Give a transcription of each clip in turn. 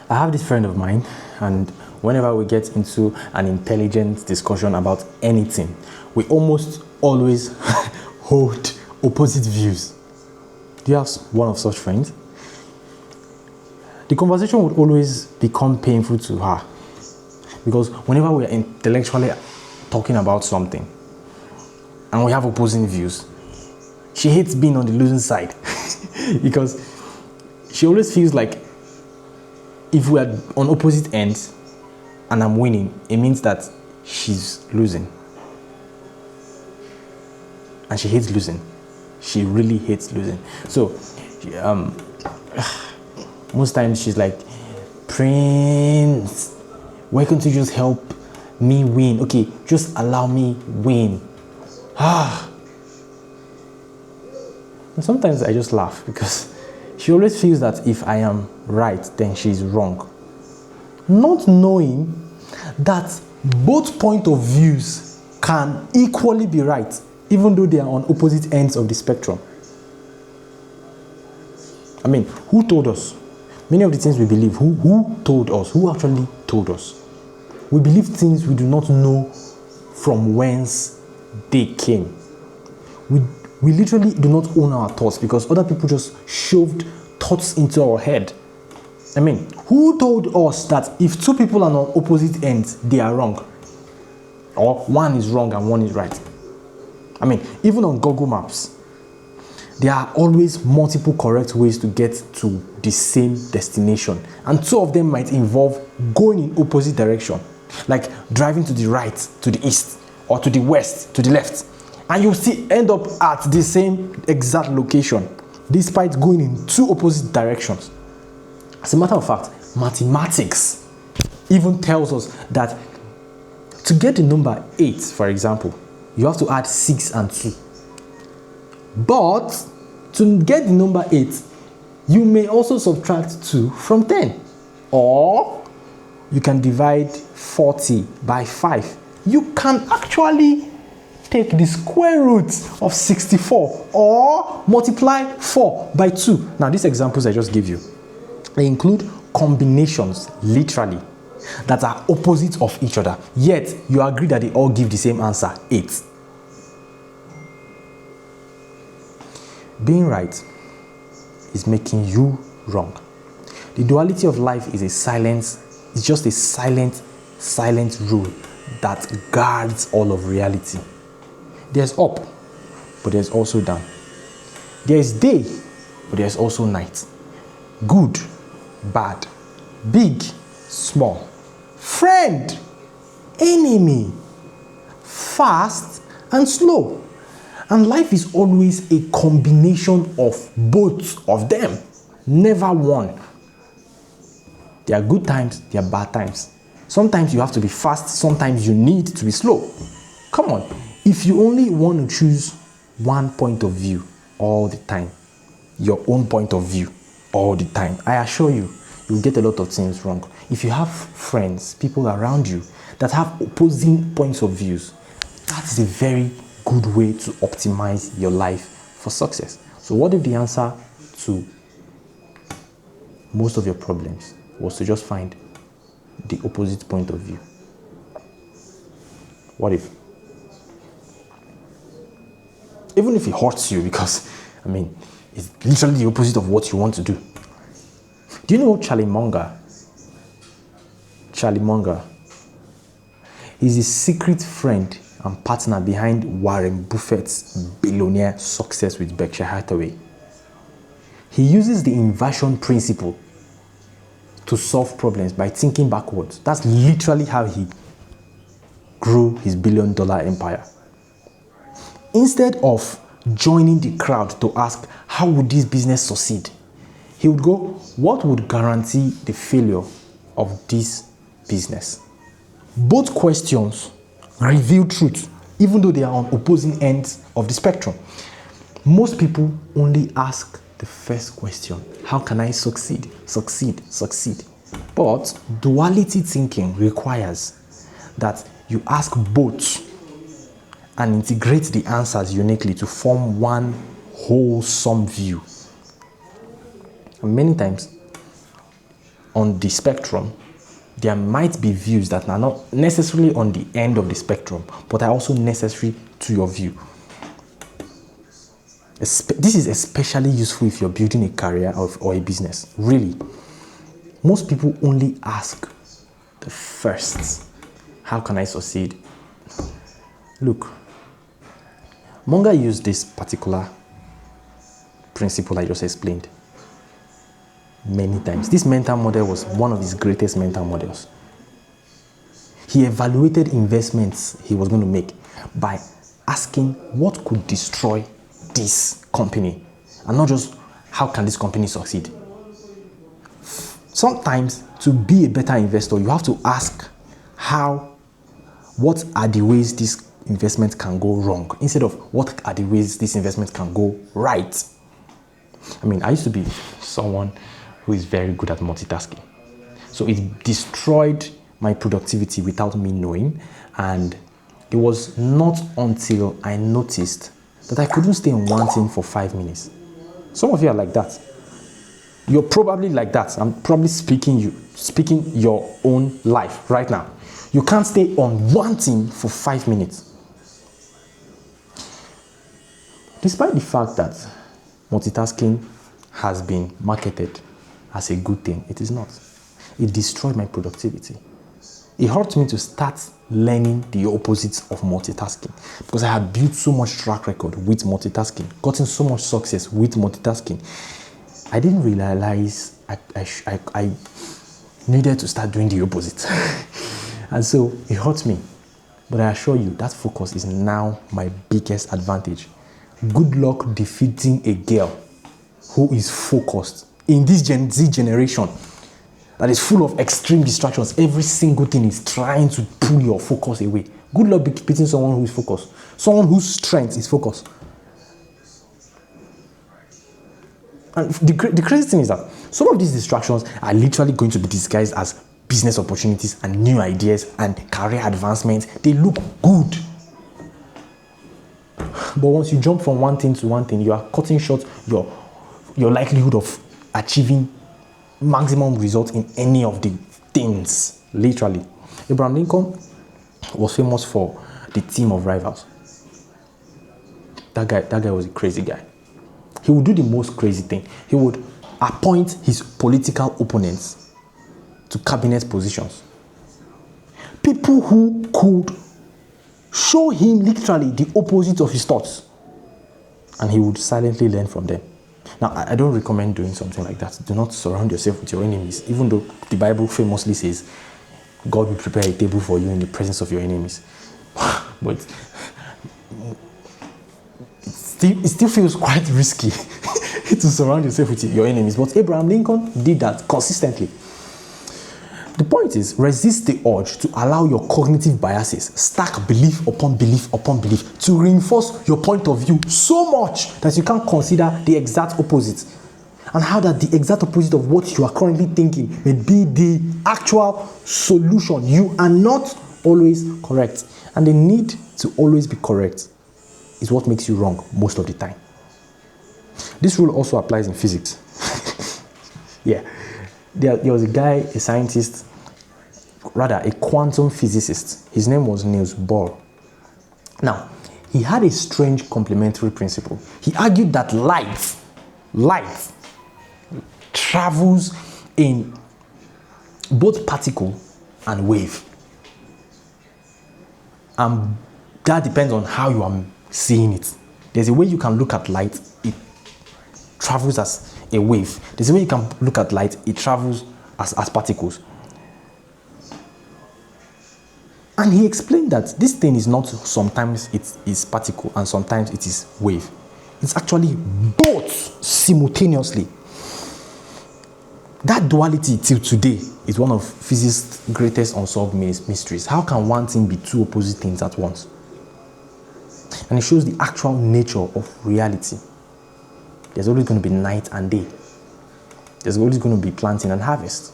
I have this friend of mine, and whenever we get into an intelligent discussion about anything, we almost always hold opposite views. Do you have one of such friends? The conversation would always become painful to her because whenever we are intellectually talking about something and we have opposing views, she hates being on the losing side because she always feels like if we are on opposite ends and I'm winning, it means that she's losing. And she hates losing. She really hates losing. So, most times she's like, Prince, why can't you just help me win? Okay, just allow me win. And sometimes I just laugh because she always feels that if I am right, then she's wrong. Not knowing that both point of views can equally be right, even though they are on opposite ends of the spectrum. I mean, who told us? Many of the things we believe, who told us? Who actually told us? We believe things we do not know from whence they came. We literally do not own our thoughts because other people just shoved thoughts into our head. I mean, who told us that if two people are on opposite ends, they are wrong? Or one is wrong and one is right? I mean, even on Google Maps, there are always multiple correct ways to get to the same destination. And two of them might involve going in opposite direction, like driving to the right, to the east, or to the west, to the left. And you'll still end up at the same exact location, despite going in two opposite directions. As a matter of fact, mathematics even tells us that to get the number 8, for example, you have to add 6 and 2. But to get the number 8, you may also subtract 2 from 10. Or you can divide 40 by 5. You can actually take the square root of 64 or multiply 4 by 2. Now, these examples I just gave you, they include combinations, literally, that are opposite of each other. Yet, you agree that they all give the same answer, 8. Being right is making you wrong. The duality of life is just a silent rule that guards all of reality. There's up, but there's also down. There's day, but there's also night. Good, bad, big, small, friend, enemy, fast and slow. And life is always a combination of both of them, never one. There are good times, there are bad times. Sometimes you have to be fast, sometimes you need to be slow. Come on, if you only want to choose one point of view all the time, your own point of view all the time, I assure you, you'll get a lot of things wrong. If you have friends, people around you that have opposing points of views, that's a very good way to optimize your life for success. So what if the answer to most of your problems was to just find the opposite point of view? What if? Even if it hurts you, because, I mean, it's literally the opposite of what you want to do. Do you know Charlie Munger? Charlie Munger is a secret friend and partner behind Warren Buffett's billionaire success with Berkshire Hathaway. He uses the inversion principle to solve problems by thinking backwards. That's literally how he grew his billion-dollar empire. Instead of joining the crowd to ask, how would this business succeed? He would go, what would guarantee the failure of this business? Both questions reveal truth, even though they are on opposing ends of the spectrum. Most people only ask the first question, how can I succeed? But duality thinking requires that you ask both and integrate the answers uniquely to form one wholesome view. And many times, on the spectrum, there might be views that are not necessarily on the end of the spectrum, but are also necessary to your view. This is especially useful if you're building a career or a business. Really, most people only ask the first, how can I succeed? Look, Munger used this particular principle I just explained many times. This mental model was one of his greatest mental models. He evaluated investments he was going to make by asking what could destroy this company, and not just how can this company succeed. Sometimes to be a better investor, you have to ask what are the ways this investment can go wrong, instead of what are the ways this investment can go right. I mean, I used to be someone who is very good at multitasking. So it destroyed my productivity without me knowing. And it was not until I noticed that I couldn't stay in one thing for 5 minutes. Some of you are like that. You're probably like that. I'm probably speaking your own life right now. You can't stay on one thing for 5 minutes. Despite the fact that multitasking has been marketed as a good thing, it is not. It destroyed my productivity. It hurt me to start learning the opposites of multitasking, because I had built so much track record with multitasking, gotten so much success with multitasking. I didn't realize I needed to start doing the opposite. And so it hurt me. But I assure you, that focus is now my biggest advantage. Good luck defeating a girl who is focused in this Gen Z generation that is full of extreme distractions. Every single thing is trying to pull your focus away. Good luck beating someone who is focused. Someone whose strength is focus. And the crazy thing is that some of these distractions are literally going to be disguised as business opportunities and new ideas and career advancements. They look good. But once you jump from one thing to one thing, you are cutting short your likelihood of achieving maximum results in any of the things, literally. Abraham Lincoln was famous for the team of rivals. That guy was a crazy guy. He would do the most crazy thing. He would appoint his political opponents to cabinet positions. People who could show him literally the opposite of his thoughts, and he would silently learn from them. Now, I don't recommend doing something like that. Do not surround yourself with your enemies, even though the Bible famously says, God will prepare a table for you in the presence of your enemies. But it still feels quite risky to surround yourself with your enemies. But Abraham Lincoln did that consistently. The point is, resist the urge to allow your cognitive biases stack belief upon belief upon belief to reinforce your point of view so much that you can't consider the exact opposite, and how that the exact opposite of what you are currently thinking may be the actual solution. You are not always correct, and the need to always be correct is what makes you wrong most of the time. This rule also applies in physics. Yeah. There was a guy, a scientist, rather a quantum physicist. His name was Niels Bohr. Now, he had a strange complementary principle. He argued that light travels in both particle and wave. And that depends on how you are seeing it. There's a way you can look at light, it travels as a wave. There's a way you can look at light, it travels as particles. And he explained that this thing is not sometimes it is particle and sometimes it is wave. It's actually both simultaneously. That duality till today is one of physics' greatest unsolved mysteries. How can one thing be two opposite things at once? And it shows the actual nature of reality. There's always going to be night and day. There's always going to be planting and harvest.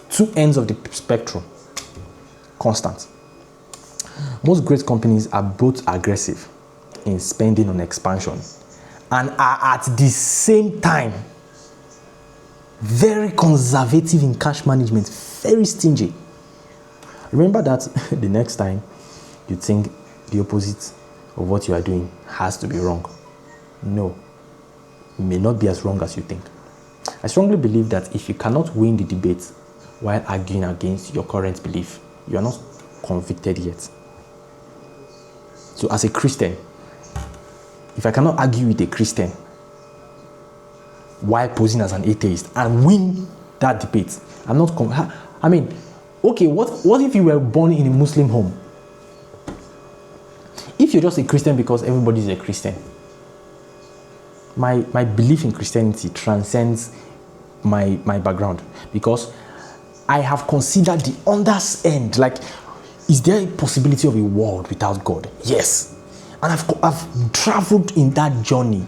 Two ends of the spectrum. Constant. Most great companies are both aggressive in spending on expansion and are at the same time very conservative in cash management, very stingy. Remember that the next time you think the opposite of what you are doing has to be wrong. No, it may not be as wrong as you think. I strongly believe that if you cannot win the debate while arguing against your current belief, you are not convicted yet. So as a Christian, if I cannot argue with a Christian while posing as an atheist and win that debate, I'm not okay, what if you were born in a Muslim home? If you're just a Christian because everybody is a Christian, my belief in Christianity transcends my background, because I have considered the understand. Like, is there a possibility of a world without God? Yes. And I've traveled in that journey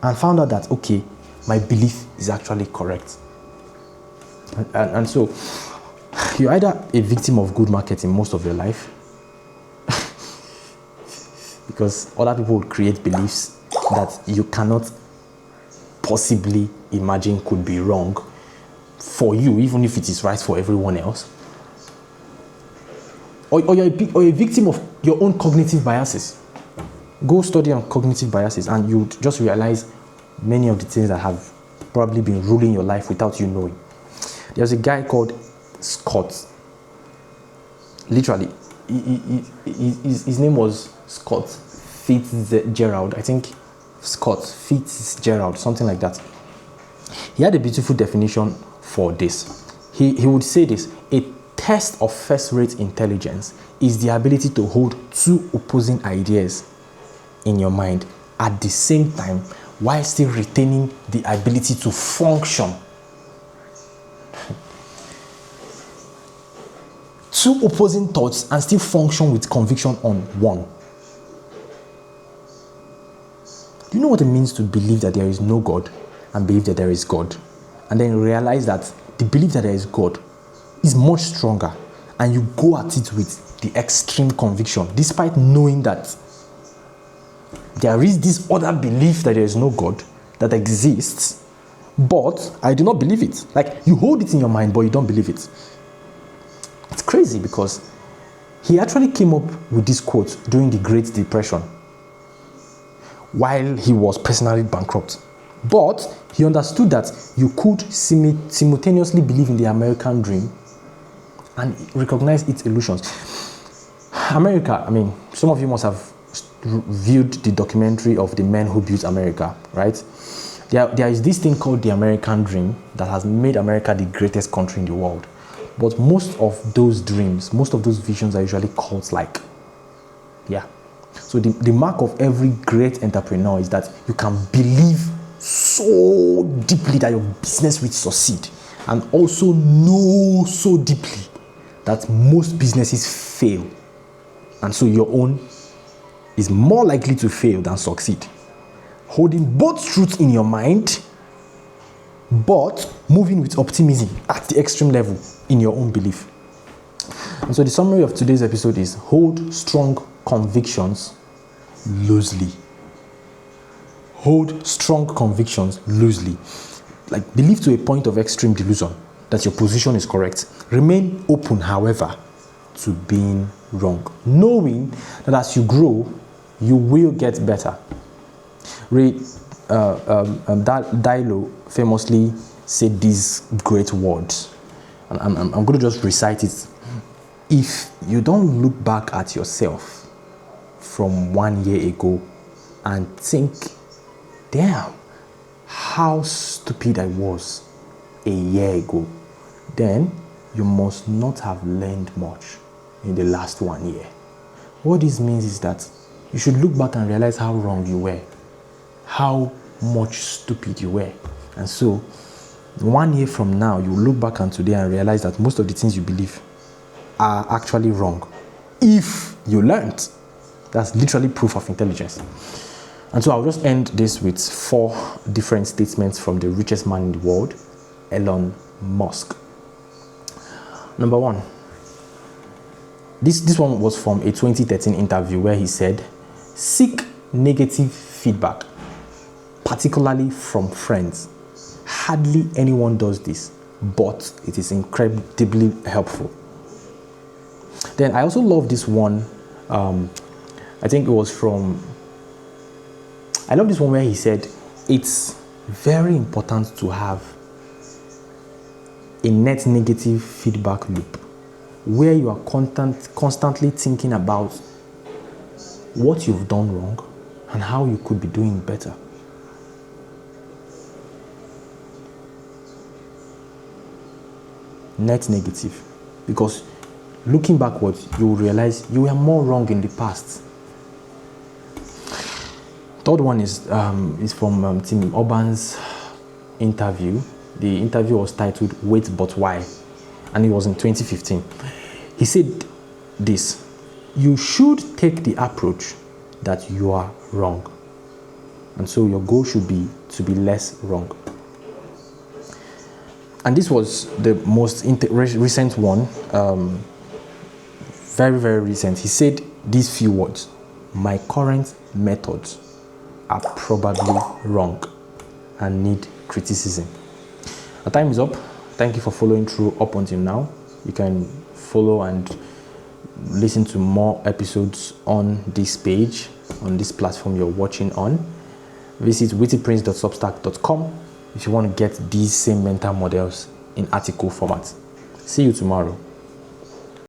and found out that, okay, my belief is actually correct. And so, you're either a victim of good marketing most of your life, because other people would create beliefs that you cannot possibly imagine could be wrong for you, even if it is right for everyone else. Or you're a victim of your own cognitive biases. Go study on cognitive biases and you just realize many of the things that have probably been ruling your life without you knowing. There's a guy called Scott. Literally, his name was Scott Fitzgerald. I think Scott Fitzgerald, something like that. He had a beautiful definition for this. He would say this: a test of first-rate intelligence is the ability to hold two opposing ideas in your mind at the same time while still retaining the ability to function. Two opposing thoughts and still function with conviction on one. Do you know what it means to believe that there is no God and believe that there is God? And then realize that the belief that there is God is much stronger, and you go at it with the extreme conviction, despite knowing that there is this other belief that there is no God that exists, but I do not believe it. Like, you hold it in your mind, but you don't believe it. It's crazy, because he actually came up with this quote during the Great Depression while he was personally bankrupt. But he understood that you could simultaneously believe in the American dream and recognize its illusions. America, some of you must have viewed the documentary of The Men Who Built America, right? There is this thing called the American dream that has made America the greatest country in the world. But most of those dreams, most of those visions are usually cult-like. Yeah. So the mark of every great entrepreneur is that you can believe so deeply that your business will succeed, and also know so deeply that most businesses fail, and so your own is more likely to fail than succeed. Holding both truths in your mind, but moving with optimism at the extreme level in your own belief. And so the summary of today's episode is: hold strong convictions loosely. Hold strong convictions loosely. Like, believe to a point of extreme delusion that your position is correct. Remain open, however, to being wrong, knowing that as you grow, you will get better. Dilo famously said these great words, and I'm going to just recite it. If you don't look back at yourself from 1 year ago and think, damn, how stupid I was a year ago, then you must not have learned much in the last 1 year. What this means is that you should look back and realize how wrong you were, how much stupid you were. And so 1 year from now, you will look back on today and realize that most of the things you believe are actually wrong. If you learned, that's literally proof of intelligence. And so I'll just end this with 4 different statements from the richest man in the world, Elon Musk. Number 1. This one was from a 2013 interview where he said, seek negative feedback, particularly from friends. Hardly anyone does this, but it is incredibly helpful. Then I also love this one. I think it was from, I love this one where he said, it's very important to have a net negative feedback loop where you are constantly thinking about what you've done wrong and how you could be doing better. Net negative, because looking backwards, you will realize you were more wrong in the past. Third one is from Tim Urban's interview. The interview was titled "Wait But Why," and it was in 2015. He said this: you should take the approach that you are wrong, and so your goal should be to be less wrong. And this was the most recent one, very, very recent. He said these few words: my current methods are probably wrong and need criticism. Our time is up. Thank you for following through up until now. You can follow and listen to more episodes on this page, on this platform you're watching on. Visit wittyprince.substack.com if you want to get these same mental models in article format. See you tomorrow.